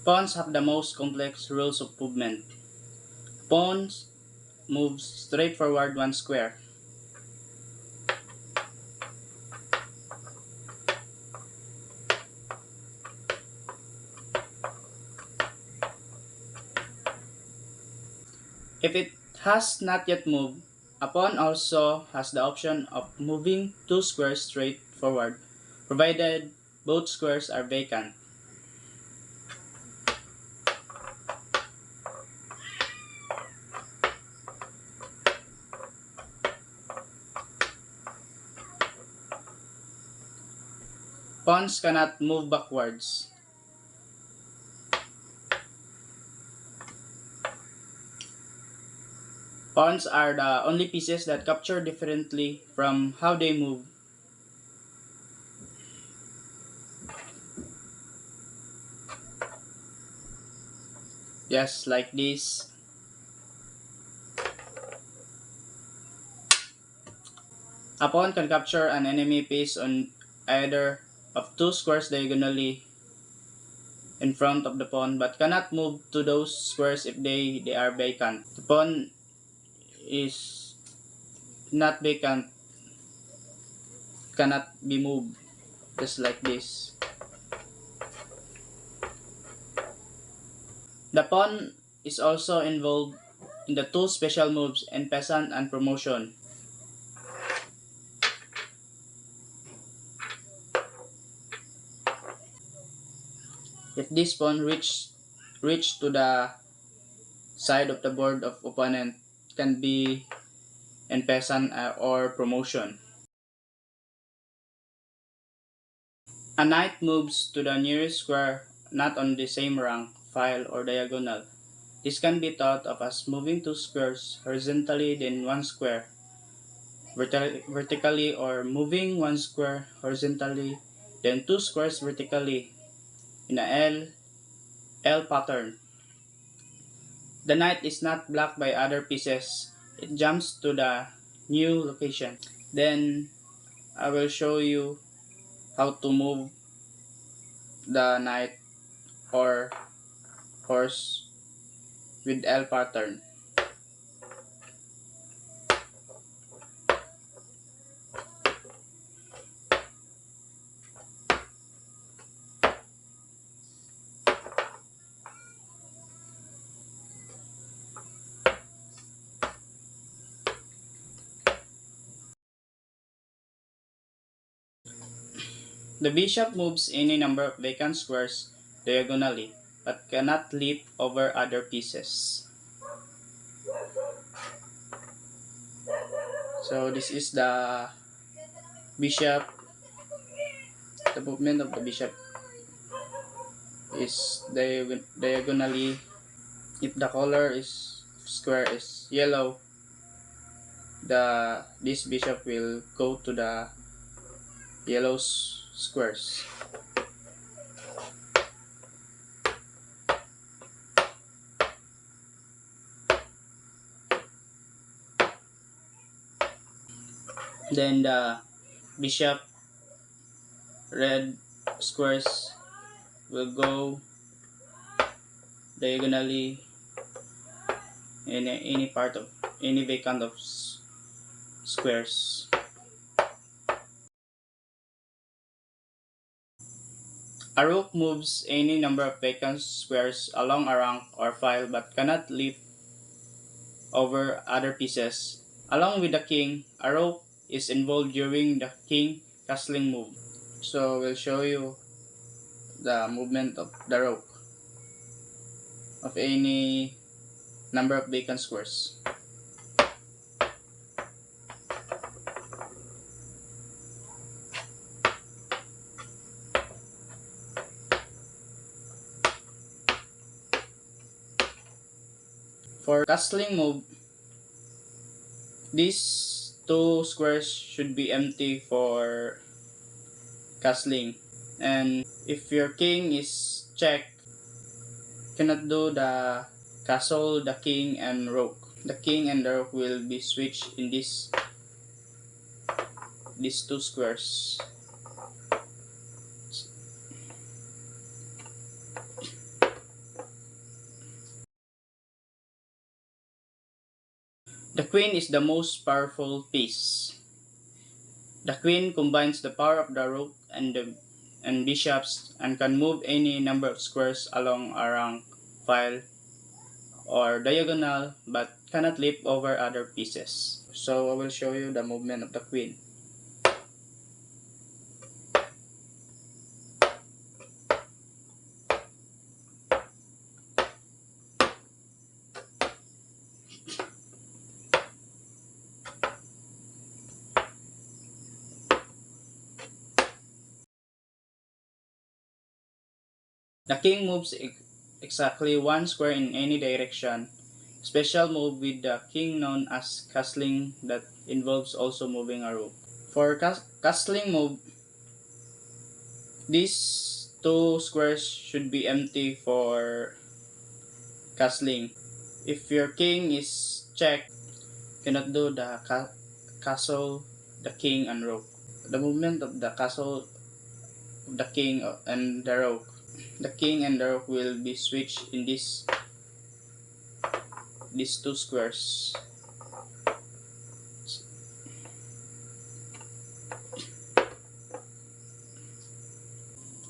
Pawns have the most complex rules of movement. Pawns moves straight forward one square. If it has not yet moved, a pawn also has the option of moving two squares straight forward, provided both squares are vacant. Pawns cannot move backwards. Pawns are the only pieces that capture differently from how they move. Just like this. A pawn can capture an enemy piece on either of two squares diagonally in front of the pawn but cannot move to those squares if they are vacant. The pawn is not vacant, cannot be moved, just like this. The pawn is also involved in the two special moves in peasant and promotion. If this pawn reach to the side of the board of opponent, can be in peasant or promotion. A knight moves to the nearest square not on the same rank, file, or diagonal. This can be thought of as moving two squares horizontally then one square vertically, or moving one square horizontally then two squares vertically in a L pattern. The knight is not blocked by other pieces. It jumps to the new location. Then I will show you how to move the knight or horse with L pattern. The bishop moves any number of vacant squares diagonally, but cannot leap over other pieces. So this is the bishop. The movement of the bishop is diagonally. If the color is square is yellow, this bishop will go to the yellow squares. Then the bishop red squares will go diagonally in any part of any vacant of squares. A rook moves any number of vacant squares along a rank or file but cannot leap over other pieces. Along with the king, a rook is involved during the king castling move. So we'll show you the movement of the rook of any number of vacant squares. For castling move, these two squares should be empty for castling. And if your king is checked, cannot do the castle, the king, and rook. The king and the rook will be switched in these two squares. The queen is the most powerful piece. The queen combines the power of the rook and bishops and can move any number of squares along a rank, file, or diagonal but cannot leap over other pieces. So I will show you the movement of the queen. The king moves exactly one square in any direction. Special move with the king known as castling that involves also moving a rook. For castling move, these two squares should be empty for castling. If your king is checked, cannot do the castle, the king, and rook. The movement of the castle, of the king, and the rook. The king and the rook will be switched in these two squares.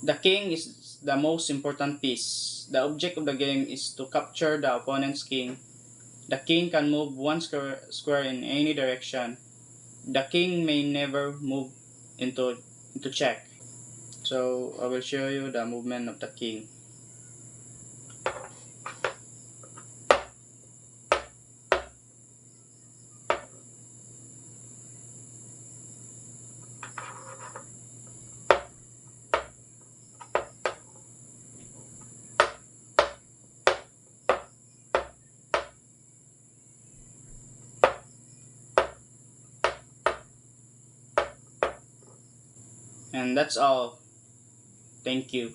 The king is the most important piece. The object of the game is to capture the opponent's king. The king can move one square in any direction. The king may never move into check. So I will show you the movement of the king. And that's all. Thank you.